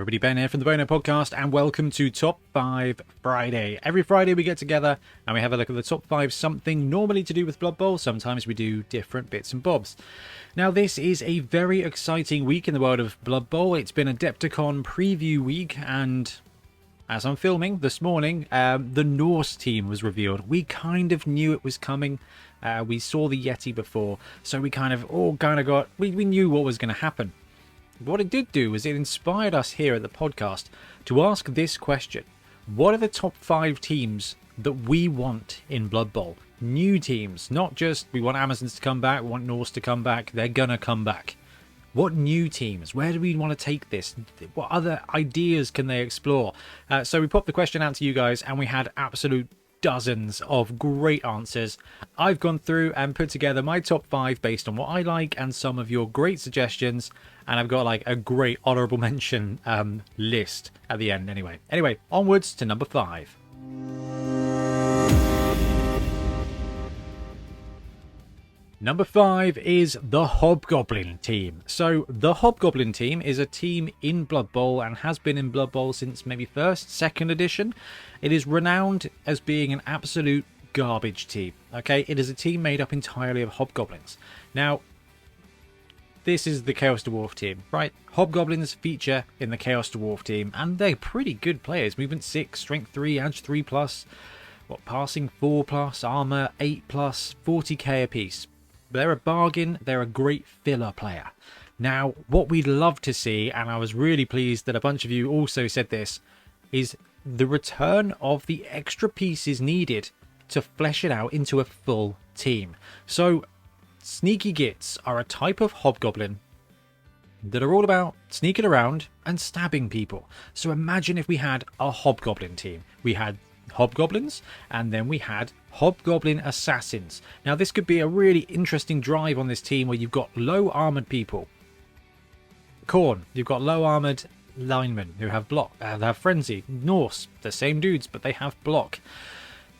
everybody, Ben here from the Bonehead podcast, and welcome to Top 5 Friday. Every Friday we get together and we have a look at the top 5 something normally to do with Blood Bowl. Sometimes we do different bits and bobs. Now this is a very exciting week in the world of Blood Bowl. It's been Adepticon preview week, and as I'm filming this morning, the Norse team was revealed. We kind of knew it was coming. We saw the Yeti before, so we we knew what was going to happen. What it did do was it inspired us here at the podcast to ask this question. What are the top 5 teams that we want in Blood Bowl? New teams, not just we want Amazons to come back, we want Norse to come back, they're gonna come back. What new teams? Where do we want to take this? What other ideas can they explore? So we popped the question out to you guys and we had absolute dozens of great answers. I've gone through and put together my top 5 based on what I like and some of your great suggestions, and I've got like a great honorable mention list at the end anyway, onwards to number 5. Number 5 is the Hobgoblin Team. So the Hobgoblin Team is a team in Blood Bowl and has been in Blood Bowl since maybe 2nd edition. It is renowned as being an absolute garbage team. Okay, it is a team made up entirely of Hobgoblins. Now, this is the Chaos Dwarf team, right? Hobgoblins feature in the Chaos Dwarf team, and they're pretty good players. Movement 6, Strength 3, Edge 3+, passing 4+, armor 8+, 40k apiece. They're a bargain, they're a great filler player. Now, what we'd love to see, and I was really pleased that a bunch of you also said this, is the return of the extra pieces needed to flesh it out into a full team. So, Sneaky Gits are a type of Hobgoblin that are all about sneaking around and stabbing people. So imagine if we had a Hobgoblin team. We had Hobgoblins, and then we had Hobgoblin Assassins. Now this could be a really interesting drive on this team where you've got low armored people. Khorne, you've got low armored linemen who have block, they have frenzy. Norse, the same dudes, but they have block.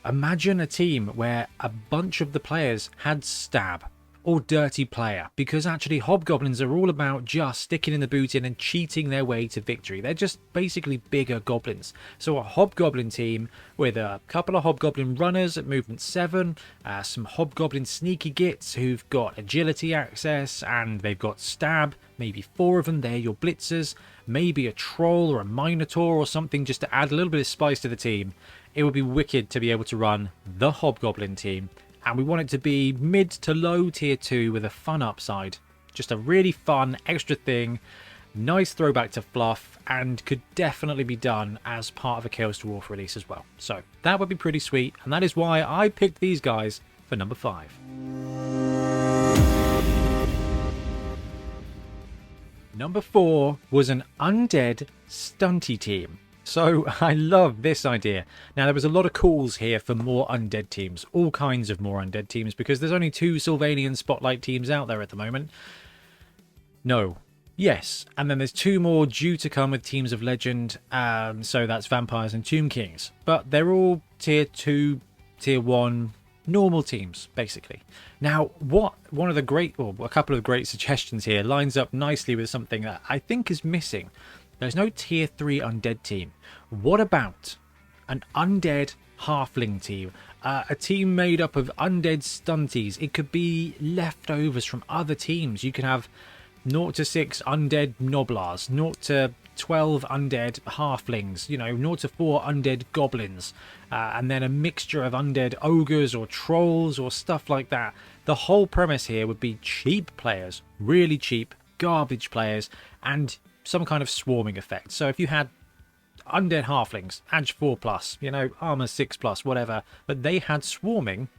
Imagine a team where a bunch of the players had stab or dirty player, because actually Hobgoblins are all about just sticking in the boot in and cheating their way to victory. They're just basically bigger goblins. So a Hobgoblin team with a couple of Hobgoblin runners at movement 7, some Hobgoblin Sneaky Gits who've got agility access and they've got stab, maybe 4 of them, they're your blitzers, maybe a troll or a minotaur or something just to add a little bit of spice to the team. It would be wicked to be able to run the Hobgoblin team. And we want it to be mid to low tier 2 with a fun upside. Just a really fun extra thing. Nice throwback to Fluff, and could definitely be done as part of a Chaos Dwarf release as well. So that would be pretty sweet, and that is why I picked these guys for number 5. Number 4 was an Undead Stunty team. So I love this idea. Now there was a lot of calls here for more undead teams, all kinds of more undead teams, because there's only 2 Sylvanian Spotlight teams out there at the moment. No. Yes. And then there's 2 more due to come with Teams of Legend, so that's Vampires and Tomb Kings. But they're all tier 2, tier 1, normal teams, basically. Now, a couple of great suggestions here lines up nicely with something that I think is missing. There's no tier 3 undead team. What about an undead halfling team? A team made up of undead stunties. It could be leftovers from other teams. You can have 0 to 6 undead noblars, 0 to 12 undead halflings, 0 to 4 undead goblins, and then a mixture of undead ogres or trolls or stuff like that. The whole premise here would be cheap players, really cheap, garbage players, and some kind of swarming effect. So if you had undead halflings, edge 4+, armor 6+, whatever, but they had swarming,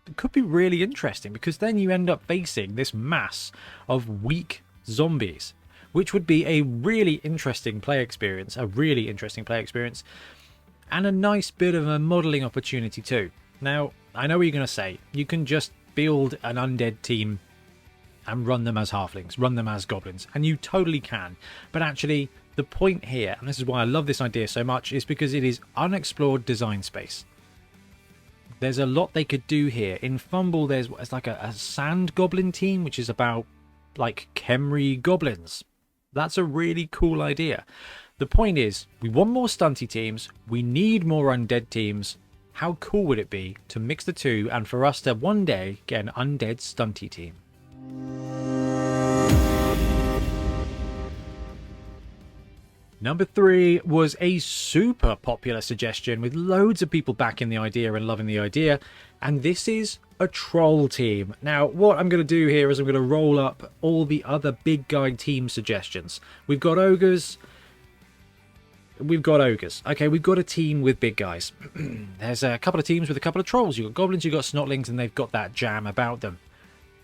it could be really interesting, because then you end up facing this mass of weak zombies, which would be a really interesting play experience, and a nice bit of a modelling opportunity too. Now, I know what you're going to say. You can just build an undead team and run them as halflings, run them as goblins, and you totally can. But actually, the point here, and this is why I love this idea so much, is because it is unexplored design space. There's a lot they could do here. In Fumble, there's like a sand goblin team, which is about like Khemri goblins. That's a really cool idea. The point is, we want more stunty teams, we need more undead teams. How cool would it be to mix the two and for us to one day get an undead stunty team? Number 3 was a super popular suggestion with loads of people backing the idea and loving the idea, and this is a troll team. Now, what I'm going to do here is I'm going to roll up all the other big guy team suggestions. We've got ogres. Okay, we've got a team with big guys. There's a couple of teams with a couple of trolls. You've got goblins, you've got snotlings, and they've got that jam about them.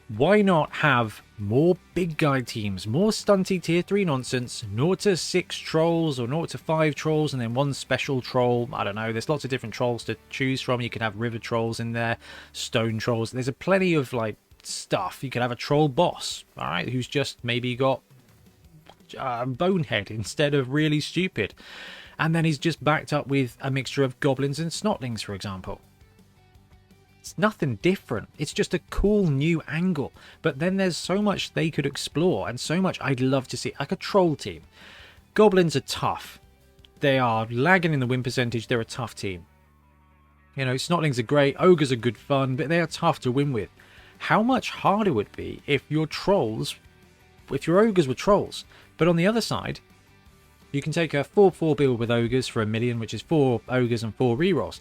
Why not have more big guy teams, more stunty tier 3 nonsense, 0 to 6 trolls or 0 to 5 trolls, and then one special troll. I don't know, there's lots of different trolls to choose from. You can have river trolls in there, stone trolls. There's a plenty of like stuff. You could have a troll boss, all right, who's just maybe got Bonehead instead of really stupid. And then he's just backed up with a mixture of goblins and snotlings, for example. It's nothing different. It's just a cool new angle. But then there's so much they could explore and so much I'd love to see. Like a troll team. Goblins are tough. They are lagging in the win percentage. They're a tough team. You know, snotlings are great. Ogres are good fun, but they are tough to win with. How much harder would it be if your trolls, if your ogres were trolls? But on the other side, you can take a 4-4 build with ogres for 1 million, which is 4 ogres and 4 rerolls.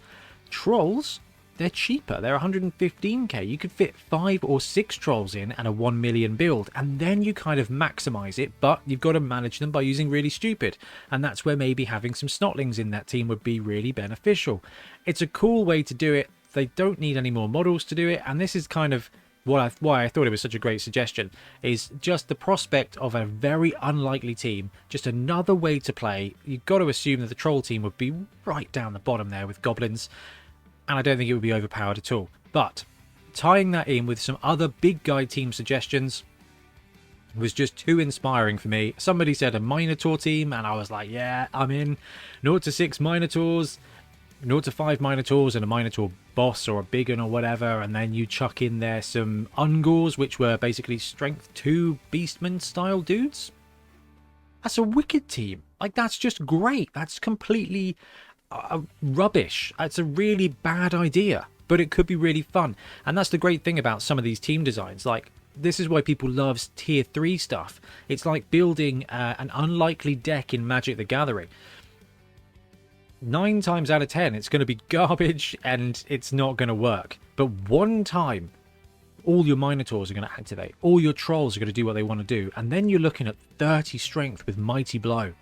Trolls, they're cheaper. They're 115k. You could fit 5 or 6 trolls in and a 1 million build, and then you kind of maximize it, but you've got to manage them by using really stupid. And that's where maybe having some snotlings in that team would be really beneficial. It's a cool way to do it. They don't need any more models to do it, and this is kind of why I thought it was such a great suggestion, is just the prospect of a very unlikely team, just another way to play. You've got to assume that the troll team would be right down the bottom there with goblins, and I don't think it would be overpowered at all. But tying that in with some other big guy team suggestions was just too inspiring for me. Somebody said a Minotaur team, and I was like, yeah, I'm in. 0 to 6 Minotaurs, 0 to 5 Minotaurs and a Minotaur boss or a big one or whatever, and then you chuck in there some Ungors, which were basically strength 2 Beastman style dudes. That's a wicked team. Like, that's just great. That's completely rubbish. It's a really bad idea, but it could be really fun. And that's the great thing about some of these team designs. Like, this is why people love tier 3 stuff. It's like building an unlikely deck in Magic the Gathering. 9 times out of 10 it's going to be garbage and it's not going to work, but one time all your Minotaurs are going to activate, all your trolls are going to do what they want to do, and then you're looking at 30 strength with Mighty Blow,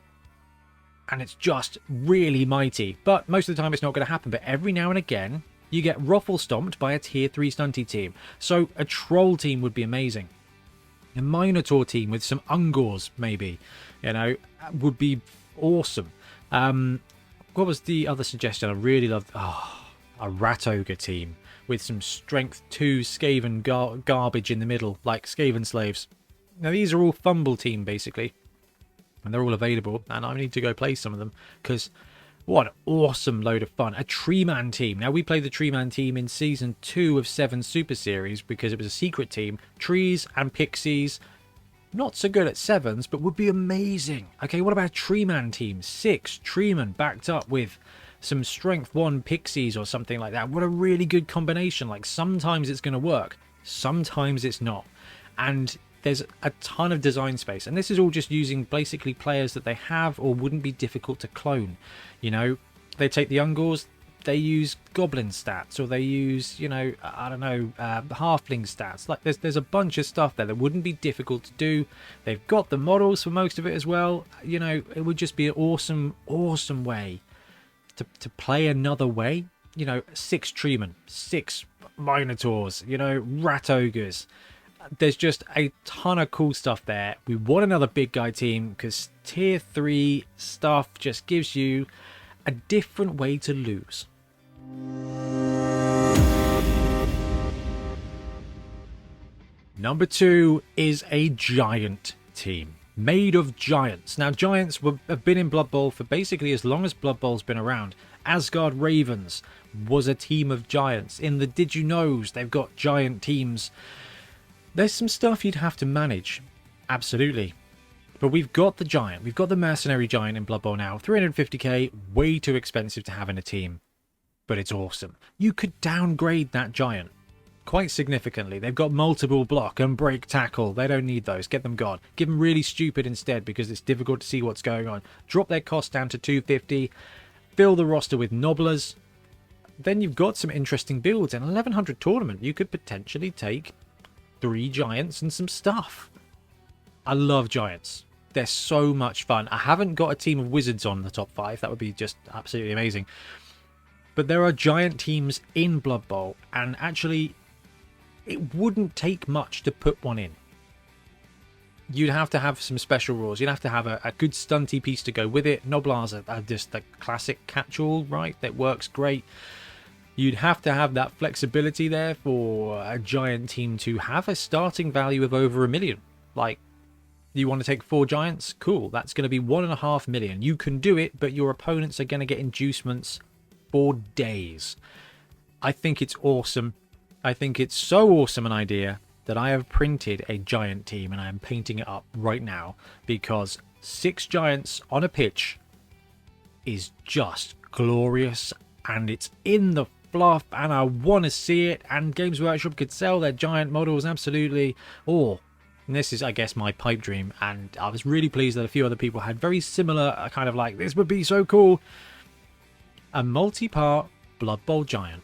and it's just really mighty. But most of the time it's not going to happen, but every now and again you get ruffle stomped by a tier 3 stunty team. So a troll team would be amazing. A Minotaur team with some Ungors maybe, you know, would be awesome. What was the other suggestion I really loved? Oh, a Rat Ogre team with some strength 2 Skaven garbage in the middle, like Skaven slaves. Now, these are all Fumble team, basically. And they're all available. And I need to go play some of them, because what an awesome load of fun. A Tree Man team. Now, we played the Tree Man team in Season 2 of 7 Super Series, because it was a secret team. Trees and Pixies. Not so good at 7s, but would be amazing. Okay, what about a Tree Man team? 6 Treemen backed up with some Strength 1 Pixies or something like that. What a really good combination. Like, sometimes it's going to work, sometimes it's not. And there's a ton of design space. And this is all just using basically players that they have or wouldn't be difficult to clone. You know, they take the Ungors, they use goblin stats, or they use, you know, I don't know, halfling stats. Like, there's a bunch of stuff there that wouldn't be difficult to do. They've got the models for most of it as well. You know, it would just be an awesome way to play another way. You know, 6 Treemen, 6 Minotaurs, you know, Rat Ogres. There's just a ton of cool stuff there. We want another big guy team, because tier 3 stuff just gives you a different way to lose. Number 2 is a giant team made of giants. Now, giants have been in Blood Bowl for basically as long as Blood Bowl's been around. Asgard Ravens was a team of giants. In the Did You Knows, they've got giant teams. There's some stuff you'd have to manage, absolutely. But we've got the giant. We've got the mercenary giant in Blood Bowl now. 350k, way too expensive to have in a team. But it's awesome. You could downgrade that giant quite significantly. They've got multiple block and break tackle. They don't need those. Get them gone. Give them really stupid instead because it's difficult to see what's going on. Drop their cost down to 250. Fill the roster with nobblers. Then you've got some interesting builds. In 1100 tournament, you could potentially take 3 giants and some stuff. I love giants. They're so much fun. I haven't got a team of wizards on the top 5. That would be just absolutely amazing. But there are giant teams in Blood Bowl, and actually it wouldn't take much to put one in. You'd have to have some special rules. You'd have to have a good stunty piece to go with it. Noblars are just the classic catch-all, right? That works great. You'd have to have that flexibility there for a giant team to have a starting value of over 1 million. Like, you want to take 4 giants? Cool. That's going to be 1.5 million. You can do it, but your opponents are going to get inducements for days. I think it's awesome. I think it's so awesome an idea that I have printed a giant team and I am painting it up right now because 6 giants on a pitch is just glorious and it's in the fluff and I want to see it, and Games Workshop could sell their giant models absolutely. Or, and this is I guess my pipe dream, and I was really pleased that a few other people had very similar kind of like, this would be so cool, a multi-part Blood Bowl giant.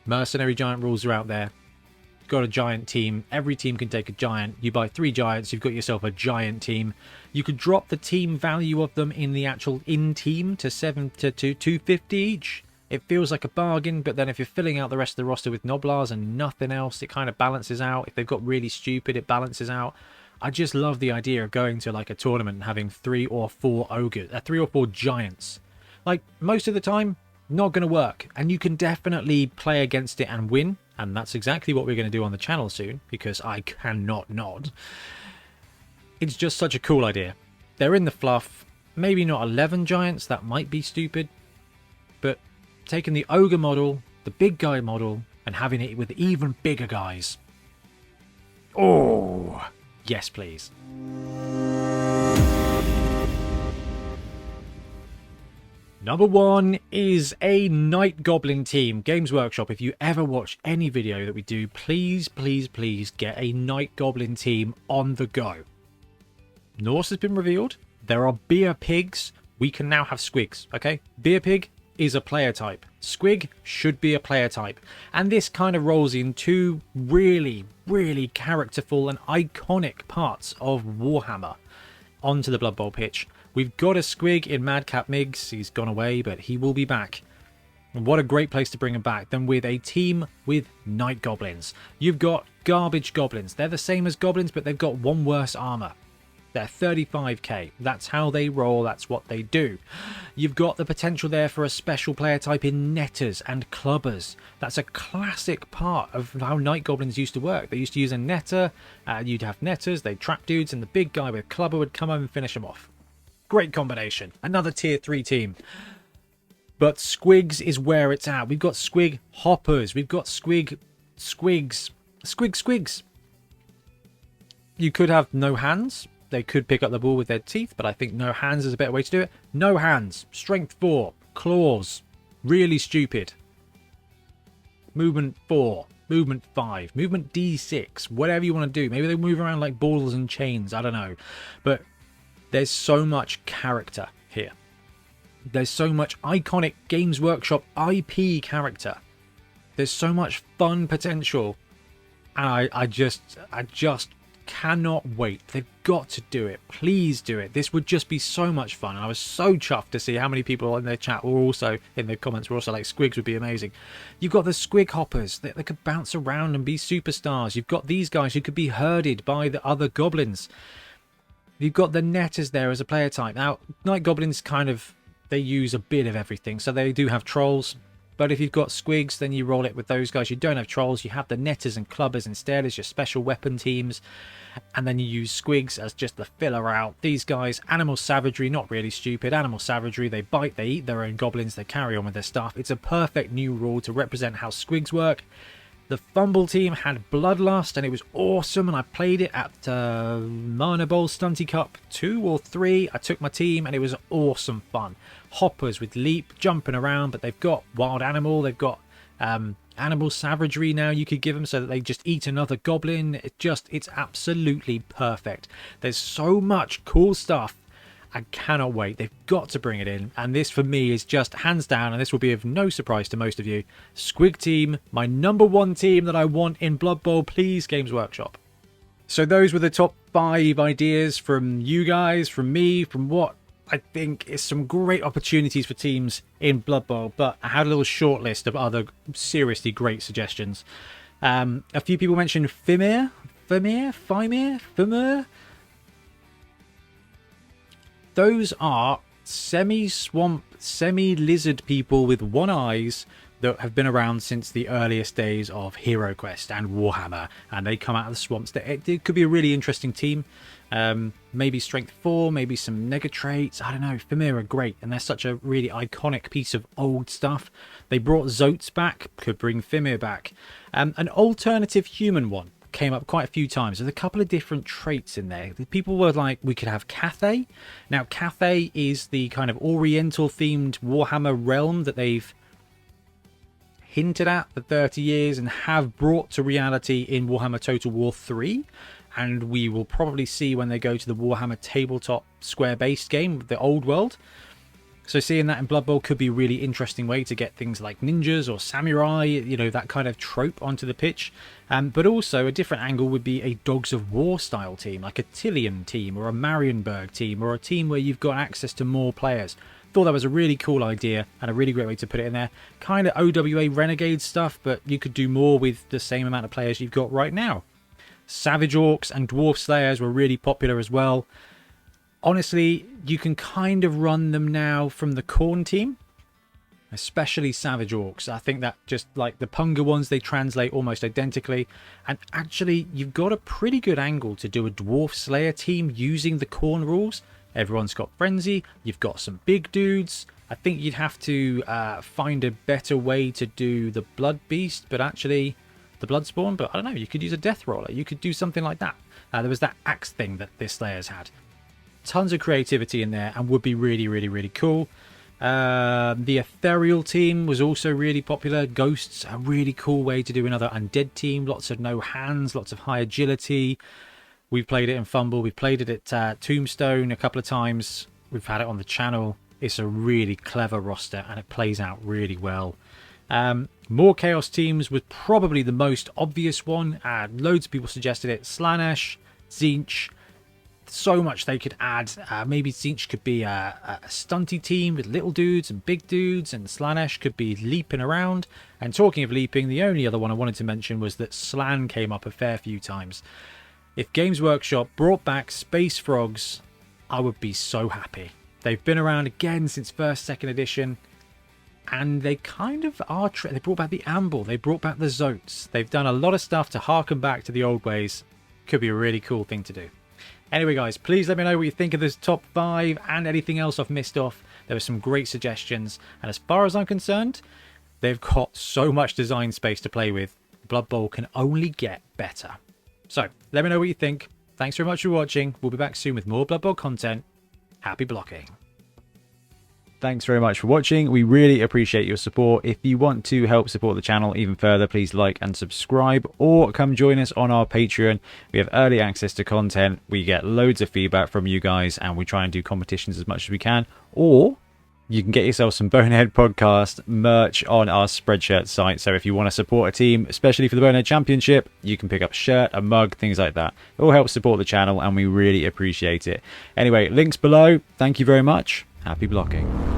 Mercenary giant rules are out there. Got a giant team. Every team can take a giant. You buy 3 giants, you've got yourself a giant team. You could drop the team value of them in the actual in-team to 250 each. It feels like a bargain, but then if you're filling out the rest of the roster with Noblars and nothing else, it kind of balances out. If they've got really stupid, it balances out. I just love the idea of going to like a tournament and having 3 or 4 ogres, 3 or 4 giants. Like, most of the time, not going to work, and you can definitely play against it and win, and that's exactly what we're going to do on the channel soon because I cannot nod. It's just such a cool idea. They're in the fluff. Maybe not 11 giants, that might be stupid, but taking the ogre model, the big guy model, and having it with even bigger guys. Oh, yes please. Number 1 is a Night Goblin team. Games Workshop, if you ever watch any video that we do, please, please, please get a Night Goblin team on the go. Norse has been revealed. There are beer pigs. We can now have squigs, okay? Beer pig is a player type. Squig should be a player type. And this kind of rolls in 2 really, really characterful and iconic parts of Warhammer onto the Blood Bowl pitch. We've got a squig in Madcap Miggs. He's gone away, but he will be back. And what a great place to bring him back than with a team with Night Goblins. You've got garbage goblins. They're the same as goblins, but they've got 1 worse armor. They're 35k. That's how they roll. That's what they do. You've got the potential there for a special player type in netters and clubbers. That's a classic part of how Night Goblins used to work. They used to use a netter. You'd have netters. They'd trap dudes, and the big guy with clubber would come over and finish them off. Great combination. Another tier 3 team. But squigs is where it's at. We've got squig hoppers. We've got squigs. Squigs. You could have no hands. They could pick up the ball with their teeth, but I think no hands is a better way to do it. No hands. Strength 4. Claws. Really stupid. Movement 4. Movement 5. Movement D6. Whatever you want to do. Maybe they move around like balls and chains. I don't know. But there's so much character here. There's so much iconic Games Workshop IP character. There's so much fun potential. And I just cannot wait. They've got to do it. Please do it. This would just be so much fun. And I was so chuffed to see how many people in their chat were also, in the comments, were also like, squigs would be amazing. You've got the squig hoppers that could bounce around and be superstars. You've got these guys who could be herded by the other goblins. You've got the netters there as a player type. Now, Night Goblins kind of, they use a bit of everything. So they do have trolls. But if you've got squigs, then you roll it with those guys. You don't have trolls. You have the netters and clubbers instead as your special weapon teams. And then you use squigs as just the filler out. These guys, animal savagery, not really stupid. Animal savagery, they bite, they eat their own goblins, they carry on with their stuff. It's a perfect new rule to represent how squigs work. The Fumble team had Bloodlust, and it was awesome, and I played it at Mana Bowl Stunty Cup 2 or 3. I took my team, and it was awesome fun. Hoppers with Leap, jumping around, but they've got Wild Animal, they've got Animal Savagery now you could give them so that they just eat another goblin. It's absolutely perfect. There's so much cool stuff. I cannot wait. They've got to bring it in. And this for me is just hands down, and this will be of no surprise to most of you, Squig Team, my #1 team that I want in Blood Bowl. Please, Games Workshop. So those were the top 5 ideas from you guys, from me, from what I think is some great opportunities for teams in Blood Bowl. But I had a little short list of other seriously great suggestions. A few people mentioned Fimir. Those are semi-swamp, semi-lizard people with one eyes that have been around since the earliest days of HeroQuest and Warhammer, and they come out of the swamps. It could be a really interesting team. Maybe strength 4, maybe some nega traits. I don't know. Fimir are great, and they're such a really iconic piece of old stuff. They brought Zotes back, could bring Fimir back. An alternative human one came up quite a few times. There's a couple of different traits in there. People were like, we could have Cathay. Now, Cathay is the kind of oriental themed Warhammer realm that they've hinted at for 30 years and have brought to reality in Warhammer Total War 3. And we will probably see when they go to the Warhammer tabletop square-based game, the old world. So seeing that in Blood Bowl could be a really interesting way to get things like ninjas or samurai, you know, that kind of trope onto the pitch. But also a different angle would be a Dogs of War style team, like a Tillium team or a Marienburg team, or a team where you've got access to more players. Thought that was a really cool idea and a really great way to put it in there. Kind of OWA Renegade stuff, but you could do more with the same amount of players you've got right now. Savage Orcs and Dwarf Slayers were really popular as well. Honestly, you can kind of run them now from the Khorne team, especially Savage Orcs. I think that just like the Punga ones, they translate almost identically. And actually, you've got a pretty good angle to do a Dwarf Slayer team using the Khorne rules. Everyone's got Frenzy, you've got some big dudes. I think you'd have to find a better way to do the Blood Beast, but actually the Bloodspawn. But I don't know, you could use a Death Roller. You could do something like that. There was that axe thing that the Slayers had. Tons of creativity in there and would be really, really, really cool. The Ethereal team was also really popular. Ghosts, a really cool way to do another undead team. Lots of no hands, lots of high agility. We've played it in Fumble. We've played it at Tombstone a couple of times. We've had it on the channel. It's a really clever roster and it plays out really well. More Chaos teams was probably the most obvious one. Loads of people suggested it. Slaanesh, Tzeentch. So much they could add. Maybe Tzeentch could be a stunty team with little dudes and big dudes, and Slaanesh could be leaping around. And talking of leaping, the only other one I wanted to mention was that Slann came up a fair few times. If Games Workshop brought back Space Frogs, I would be so happy. They've been around again since 1st, 2nd edition, and they kind of are. They brought back the Amble, they brought back the Zotes. They've done a lot of stuff to harken back to the old ways. Could be a really cool thing to do. Anyway, guys, please let me know what you think of this top 5 and anything else I've missed off. There were some great suggestions, and as far as I'm concerned, they've got so much design space to play with. Blood Bowl can only get better. So, let me know what you think. Thanks very much for watching. We'll be back soon with more Blood Bowl content. Happy blocking. Thanks very much for watching. We really appreciate your support. If you want to help support the channel even further, please like and subscribe, or come join us on our Patreon. We have early access to content. We get loads of feedback from you guys, and we try and do competitions as much as we can. Or you can get yourself some Bonehead podcast merch on our Spreadshirt site. So if you want to support a team, especially for the Bonehead Championship, you can pick up a shirt, a mug, things like that. It all helps support the channel, and we really appreciate it. Anyway, links below. Thank you very much. Happy blocking.